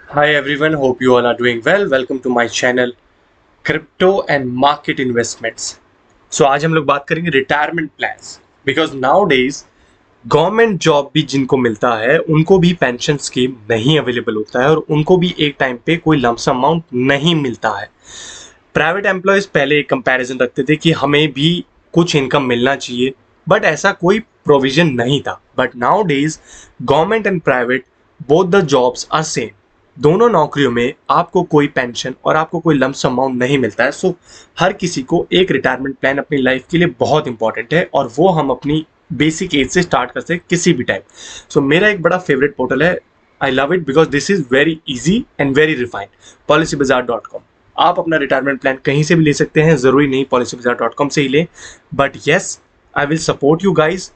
Hi everyone, hope you all are doing well. Welcome to my channel Crypto and Market Investments. So आज हम लोग बात करेंगे retirement plans because now days government job भी जिनको मिलता है उनको भी पेंशन स्कीम नहीं अवेलेबल होता है और उनको भी एक टाइम पे कोई लमसम अमाउंट नहीं मिलता है। प्राइवेट एम्प्लॉयज पहले एक कंपैरिजन रखते थे कि हमें भी कुछ इनकम मिलना चाहिए, बट ऐसा कोई प्रोविजन नहीं था। But nowadays government and private both the jobs are same. दोनों नौकरियों में आपको कोई पेंशन और आपको कोई लमसम अमाउंट नहीं मिलता है। सो हर किसी को एक रिटायरमेंट प्लान अपनी लाइफ के लिए बहुत इंपॉर्टेंट है और वो हम अपनी बेसिक एज से स्टार्ट कर सकते किसी भी टाइम। सो मेरा एक बड़ा फेवरेट पोर्टल है, I love it because this is very easy and very refined, policybazaar.com। आप अपना रिटायरमेंट प्लान कहीं से भी ले सकते हैं, ज़रूरी नहीं policybazaar.com से ही लें, but yes I will support you guys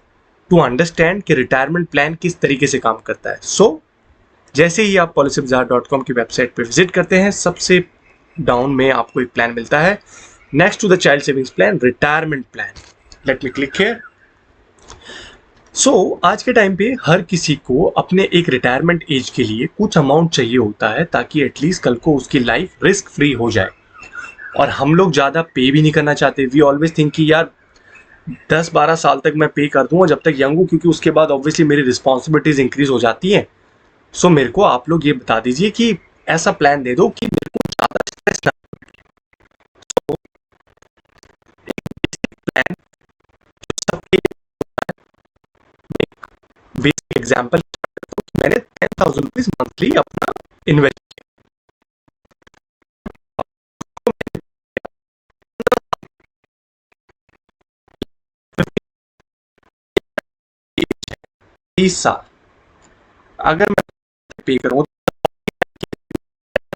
to understand कि रिटायरमेंट प्लान किस तरीके से काम करता है। सो जैसे ही आप policybazaar.com की वेबसाइट पे विजिट करते हैं, सबसे डाउन में आपको एक प्लान मिलता है, next to the child savings plan, retirement plan. Let me click here. So आज के टाइम पे हर किसी को अपने एक रिटायरमेंट एज के लिए कुछ अमाउंट चाहिए होता है ताकि एटलीस्ट कल को उसकी लाइफ रिस्क फ्री हो जाए। और हम लोग ज़्यादा पे भी नहीं करना चाहते। वी ऑलवेज थिंक कि यार 10-12 साल तक मैं पे कर दूंगा जब तक यंग हूँ, क्योंकि उसके बाद ऑब्वियसली मेरी रिस्पॉन्सिबिलिटीज इंक्रीज हो जाती हैं। सो मेरे को आप लोग ये बता दीजिए कि ऐसा प्लान दे दो कि मेरे को ज़्यादा स्ट्रेस ना हो। प्लान सबके बेसिक एग्जाम्पल, मैंने 10,000 रुपीज मंथली अपना इन्वेस्ट किया 30 साल। अगर मैं पे करूँ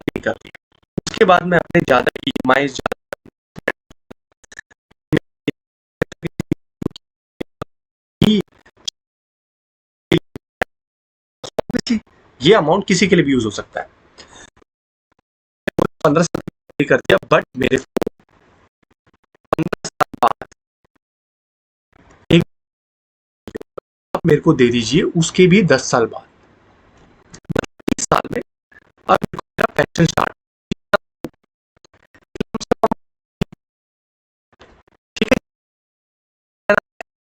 पे कर दिया, उसके बाद मैं अपने ज़्यादा EMI ये अमाउंट किसी के लिए भी यूज हो सकता है। 15 साल पे कर दिया, बट मेरे 15 साल बाद एक आप मेरे को दे दीजिए, उसके भी 10 साल बाद, 30 साल में अब मेरा पेंशन स्टार्ट। ठीक है।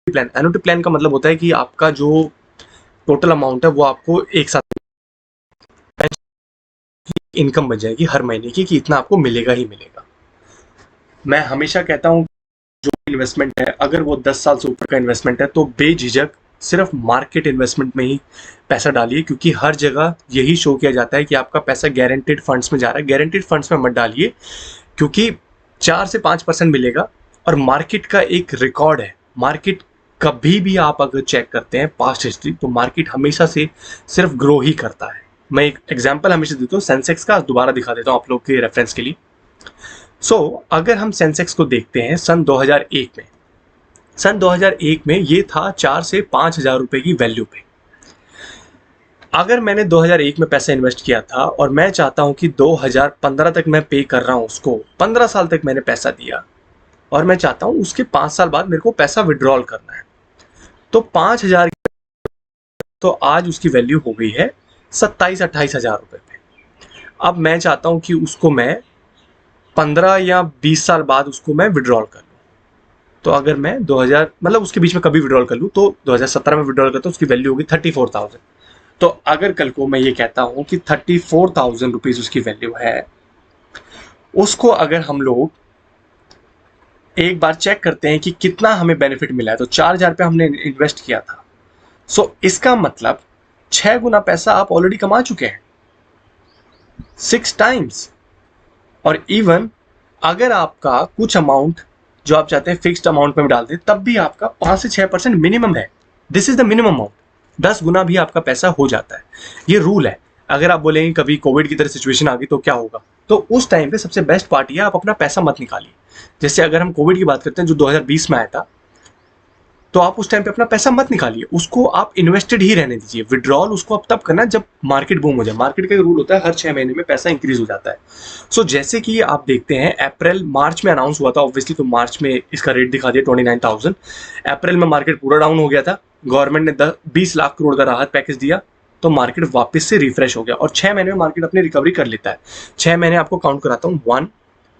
प्लान, एनुटी प्लान का मतलब होता है कि आपका जो टोटल अमाउंट है वो आपको एक साथ इनकम बन जाएगी हर महीने की, कि इतना आपको मिलेगा ही मिलेगा। मैं हमेशा कहता हूँ जो इन्वेस्टमेंट है, अगर वो 10 साल से ऊपर का इन्वेस्टमेंट है तो बेझिझक सिर्फ मार्केट इन्वेस्टमेंट में ही पैसा डालिए, क्योंकि हर जगह यही शो किया जाता है कि आपका पैसा गारंटेड फंड्स में जा रहा है। गारंटेड फंड्स में मत डालिए, क्योंकि 4 से 5% मिलेगा और मार्केट का एक रिकॉर्ड है। मार्केट कभी भी आप अगर चेक करते हैं पास्ट हिस्ट्री, तो मार्केट हमेशा से सिर्फ ग्रो ही करता है। मैं एक एग्जांपल हमेशा देता हूँ सेंसेक्स का, दोबारा दिखा देता हूँ आप लोग के रेफरेंस के लिए। अगर हम सेंसेक्स को देखते हैं सन 2001 में, सन 2001 में ये था 4 से 5 हज़ार रुपए की वैल्यू पे। अगर मैंने 2001 में पैसा इन्वेस्ट किया था और मैं चाहता हूं कि 2015 तक मैं पे कर रहा हूं उसको, 15 साल तक मैंने पैसा दिया और मैं चाहता हूं उसके 5 साल बाद मेरे को पैसा विड्रॉल करना है, तो 5 हज़ार, तो आज उसकी वैल्यू हो गई है 27-28 हज़ार रुपए पे। अब मैं चाहता हूं कि उसको मैं 15 या 20 साल बाद उसको मैं विड्रॉल कर लूँ। तो अगर मैं 2000 मतलब उसके बीच में कभी विड्रॉल कर लूँ, तो 2017 में विड्रॉल करता हूँ, उसकी वैल्यू होगी 34,000। तो अगर कल को मैं ये कहता हूँ कि 34,000 रुपीज उसकी वैल्यू है, उसको अगर हम लोग एक बार चेक करते हैं कि कितना हमें बेनिफिट मिला है, तो 4,000 रुपये हमने इन्वेस्ट किया था। इसका मतलब 6 गुना पैसा आप ऑलरेडी कमा चुके हैं, 6 टाइम्स। और इवन अगर आपका कुछ अमाउंट जो आप चाहते हैं फिक्स्ड अमाउंट में डाल दें, तब भी आपका 5 से 6% मिनिमम है। This is the minimum amount. 10 गुना भी आपका पैसा हो जाता है, ये रूल है। अगर आप बोलेंगे कभी कोविड की तरह सिचुएशन आ गई तो क्या होगा, तो उस टाइम पे सबसे बेस्ट पार्ट ये आप अपना पैसा मत निकालिए। जैसे अगर हम कोविड की बात करते हैं जो 2020 में आया था, तो आप उस टाइम पे अपना पैसा मत निकालिए, उसको आप इन्वेस्टेड ही रहने दीजिए। विड्रॉल उसको अब तब करना जब मार्केट बूम हो जाए। मार्केट का रूल होता है हर 6 महीने में पैसा इंक्रीज हो जाता है। जैसे कि आप देखते हैं अप्रैल मार्च में अनाउंस हुआ था ऑब्वियसली, तो मार्च में इसका रेट दिखा दिया 29,000। अप्रैल में मार्केट पूरा डाउन हो गया था, गवर्नमेंट ने 20 लाख करोड़ का राहत पैकेज दिया, तो मार्केट वापस से रिफ्रेश हो गया और 6 महीने में मार्केट अपनी रिकवरी कर लेता है। 6 महीने आपको काउंट कराता हूँ, 1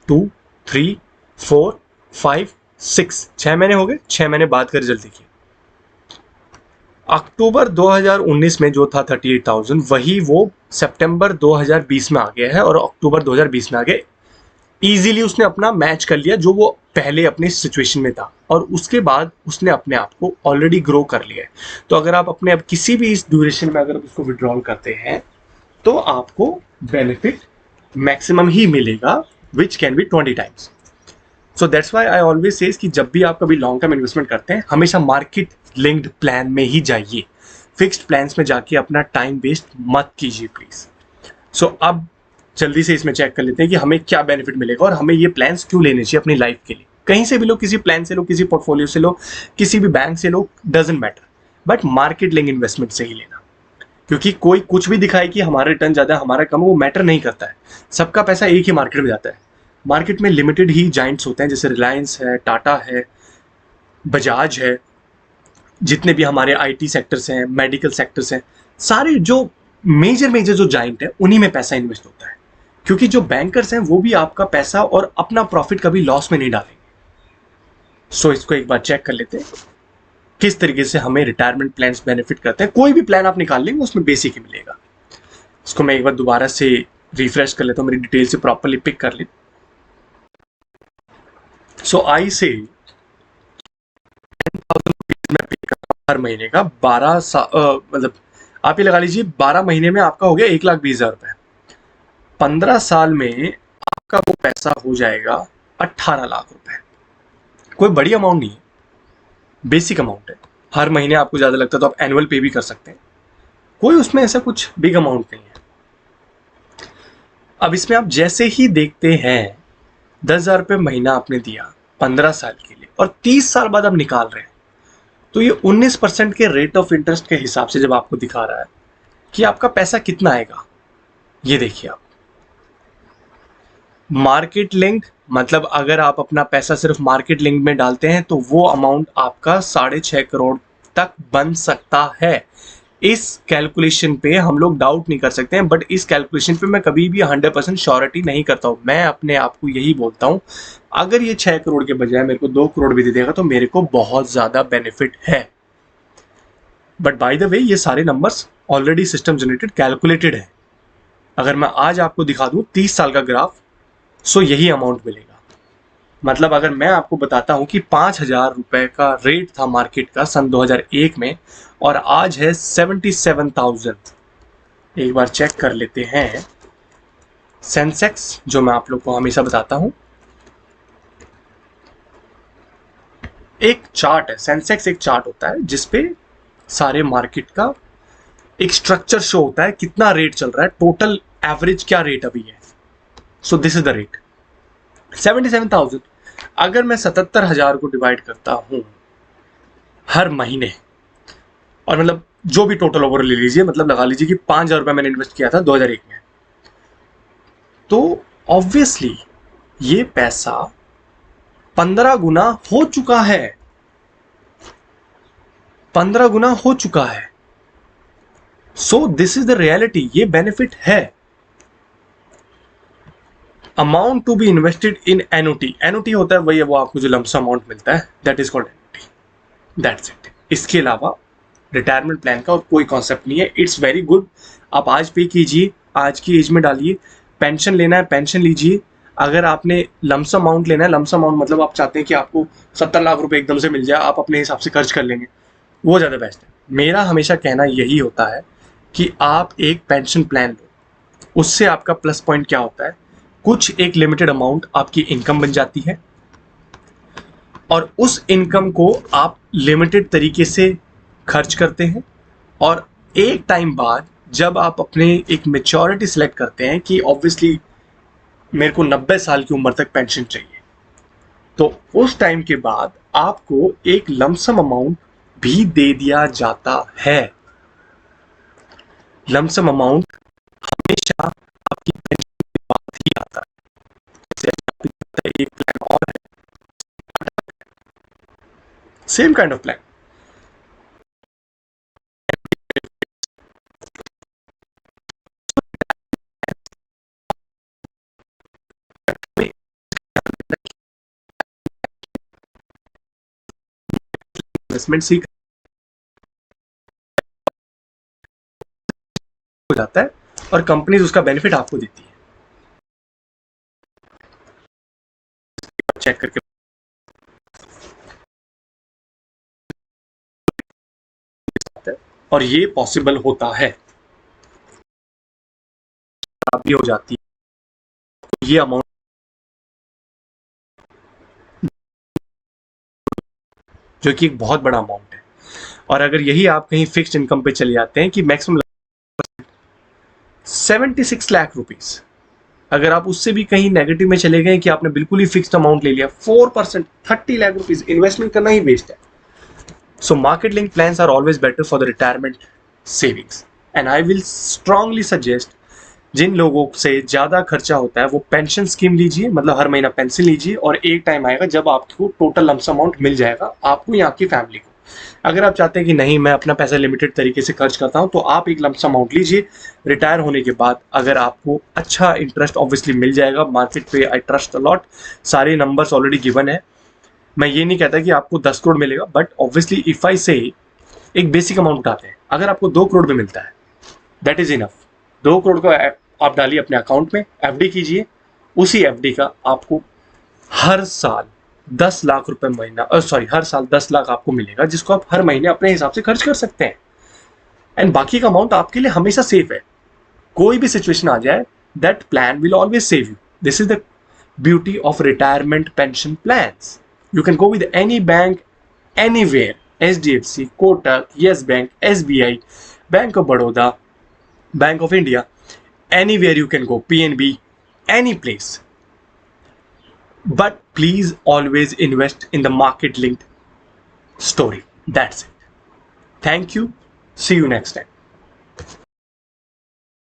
2 3 4 5 6, 6 महीने हो गए। 6 महीने बाद का रिजल्ट देखिए, अक्टूबर 2019 में जो था 38,000, वही वो सितंबर 2020 में आ गया है और अक्टूबर 2020 में आ गया। इजीली उसने अपना मैच कर लिया जो वो पहले अपनी सिचुएशन में था, और उसके बाद उसने अपने आप को ऑलरेडी ग्रो कर लिया है। तो अगर आप अपने अब किसी भी इस ड्यूरेशन में अगर उसको विड्रॉल करते हैं तो आपको बेनिफिट मैक्सिमम ही मिलेगा, which can be 20 times. So that's why I always says कि जब भी आप कभी लॉन्ग टर्म इन्वेस्टमेंट करते हैं, हमेशा मार्केट लिंक्ड प्लान में ही जाइए। फिक्स्ड प्लान्स में जाके अपना टाइम वेस्ट मत कीजिए प्लीज। सो अब जल्दी से इसमें चेक कर लेते हैं कि हमें क्या बेनिफिट मिलेगा और हमें ये प्लान्स क्यों लेने चाहिए अपनी लाइफ के लिए। कहीं से भी लो, किसी प्लान से लो, किसी पोर्टफोलियो से लो, किसी भी बैंक से लो, doesn't matter, but market link investment से ही लेना। क्योंकि कोई कुछ भी दिखाए कि हमारा रिटर्न ज़्यादा हमारा कम, वो मैटर नहीं करता है। सबका पैसा एक ही मार्केट में जाता है। मार्केट में लिमिटेड ही जाइंट्स होते हैं, जैसे रिलायंस है, टाटा है, बजाज है, जितने भी हमारे आईटी सेक्टर्स हैं, मेडिकल सेक्टर्स हैं, सारे जो मेजर मेजर जो जाइंट है उन्हीं में पैसा इन्वेस्ट होता है। क्योंकि जो बैंकर्स हैं वो भी आपका पैसा और अपना प्रॉफिट कभी लॉस में नहीं डालेंगे। सो इसको एक बार चेक कर लेते हैं किस तरीके से हमें रिटायरमेंट प्लान्स बेनिफिट करते हैं। कोई भी प्लान आप निकाल लेंगे उसमें बेसिक ही मिलेगा। इसको मैं एक बार दोबारा से रिफ्रेश कर लेता हूँ, मेरी डिटेल से प्रॉपरली पिक कर ले। सो आई से 10,000 रुपीज में पिक कर हर महीने का 12 मतलब आप ये लगा लीजिए 12 महीने में आपका हो गया 1,20,000 रुपए। 15 साल में आपका वो पैसा हो जाएगा 18 लाख रुपए। कोई बड़ी अमाउंट नहीं है, बेसिक अमाउंट है। हर महीने आपको ज्यादा लगता है तो आप एनुअल पे भी कर सकते हैं, कोई उसमें ऐसा कुछ बिग अमाउंट नहीं है। अब इसमें आप जैसे ही देखते हैं 10,000 रुपये महीना आपने दिया 15 साल के लिए और 30 साल बाद आप निकाल रहे हैं, तो ये 19% के रेट ऑफ इंटरेस्ट के हिसाब से जब आपको दिखा रहा है कि आपका पैसा कितना आएगा, ये देखिए आप। मार्केट लिंक मतलब अगर आप अपना पैसा सिर्फ मार्केट लिंक में डालते हैं तो वो अमाउंट आपका 6.5 करोड़ तक बन सकता है। इस कैलकुलेशन पे हम लोग डाउट नहीं कर सकते हैं, बट इस कैलकुलेशन पे मैं कभी भी 100% श्योरिटी नहीं करता हूं। मैं अपने आप को यही बोलता हूं, अगर ये 6 करोड़ के बजाय मेरे को 2 करोड़ भी दे देगा तो मेरे को बहुत ज्यादा बेनिफिट है। बट बाय द वे ये सारे numbers already system generated calculated है। अगर मैं आज आपको दिखा दूं 30 साल का ग्राफ, सो यही अमाउंट मिलेगा। मतलब अगर मैं आपको बताता हूं कि 5,000 रुपए का रेट था मार्केट का सन 2001 में और आज है 77,000। एक बार चेक कर लेते हैं सेंसेक्स, जो मैं आप लोग को हमेशा बताता हूं। एक चार्ट है, सेंसेक्स एक चार्ट होता है जिसपे सारे मार्केट का एक स्ट्रक्चर शो होता है, कितना रेट चल रहा है, टोटल एवरेज क्या रेट अभी है। So this is the rate 77,000। अगर मैं 77,000 को डिवाइड करता हूं हर महीने, और मतलब जो भी टोटल ओवर ले लीजिए, मतलब लगा लीजिए कि 5,000 रुपए मैंने इन्वेस्ट किया था 2001 में, तो ऑब्वियसली ये पैसा 15 गुना हो चुका है। 15 गुना हो चुका है। So this is the reality, ये बेनिफिट है। Amount to be invested in NOT, NOT होता है वही है वो आपको जो लमसम अमाउंट मिलता है, that is called NOT, that's it. इसके अलावा रिटायरमेंट प्लान का और कोई कॉन्सेप्ट नहीं है। इट्स वेरी गुड, आप आज पे कीजिए, आज की एज में डालिए। पेंशन लेना है पेंशन लीजिए। अगर आपने लमसम अमाउंट लेना है, लमसम अमाउंट मतलब आप चाहते हैं कि आपको 70 लाख रुपए एकदम से मिल जाए, आप अपने हिसाब से खर्च कर लेंगे, वो ज़्यादा बेस्ट है। मेरा हमेशा कहना यही होता है कि आप एक पेंशन प्लान लो। उससे आपका प्लस पॉइंट क्या होता है, कुछ एक लिमिटेड अमाउंट आपकी इनकम बन जाती है और उस इनकम को आप लिमिटेड तरीके से खर्च करते हैं, और एक टाइम बाद जब आप अपने एक मेच्योरिटी सिलेक्ट करते हैं कि ऑब्वियसली मेरे को 90 साल की उम्र तक पेंशन चाहिए, तो उस टाइम के बाद आपको एक लमसम अमाउंट भी दे दिया जाता है। लमसम अमाउंट हमेशा आपकी पेंशन के बाद ही आता है। जैसे आपको पता है एक प्लान और है, same kind of plan. Investment सीख हो जाता है और कंपनीज उसका बेनिफिट आपको देती है। चेक करके और ये पॉसिबल होता है, भी हो जाती है ये अमाउंट, जो कि एक बहुत बड़ा अमाउंट है। और अगर यही आप कहीं फिक्स्ड इनकम पे चले जाते हैं कि मैक्सिमम 76 लाख रुपीस, अगर आप उससे भी कहीं नेगेटिव में चले गए कि आपने बिल्कुल ही फिक्स्ड अमाउंट ले लिया 4%, 30 लाख रुपीस, इन्वेस्टमेंट करना ही वेस्ट है। So market link plans are always better for the retirement savings and I will strongly suggest, जिन लोगों से ज़्यादा खर्चा होता है वो पेंशन स्कीम लीजिए, मतलब हर महीना पेंशन लीजिए और एक टाइम आएगा जब आपको टोटल लमसम अमाउंट मिल जाएगा, आपको या आपकी फैमिली को। अगर आप चाहते हैं कि नहीं मैं अपना पैसा लिमिटेड तरीके से खर्च करता हूं, तो आप एक लमसम अमाउंट लीजिए। रिटायर होने के बाद अगर आपको अच्छा इंटरेस्ट ऑब्वियसली मिल जाएगा मार्केट पे, आई ट्रस्ट अ लॉट, सारे नंबर्स ऑलरेडी गिवन है। मैं ये नहीं कहता कि आपको 10 करोड़ मिलेगा, बट ऑब्वियसली इफ आई से एक बेसिक अमाउंट उठाते हैं, अगर आपको 2 करोड़ में मिलता है दैट इज इनफ। 2 करोड़ को आप डालिए अपने अकाउंट में, एफडी कीजिए, उसी एफडी का आपको हर साल 10 लाख रुपए महीना, सॉरी हर साल 10 लाख आपको मिलेगा, जिसको आप हर महीने अपने हिसाब से खर्च कर सकते हैं। एंड बाकी का अमाउंट आपके लिए हमेशा सेफ है, कोई भी सिचुएशन आ जाए that plan will always save you. This is the beauty of retirement pension plans. You can go with any bank anywhere, HDFC, Kotak, yes bank, SBI, bank of Baroda, bank of India, anywhere you can go, PNB, any place. But please always invest in the market linked story. That's it. Thank you. See you next time.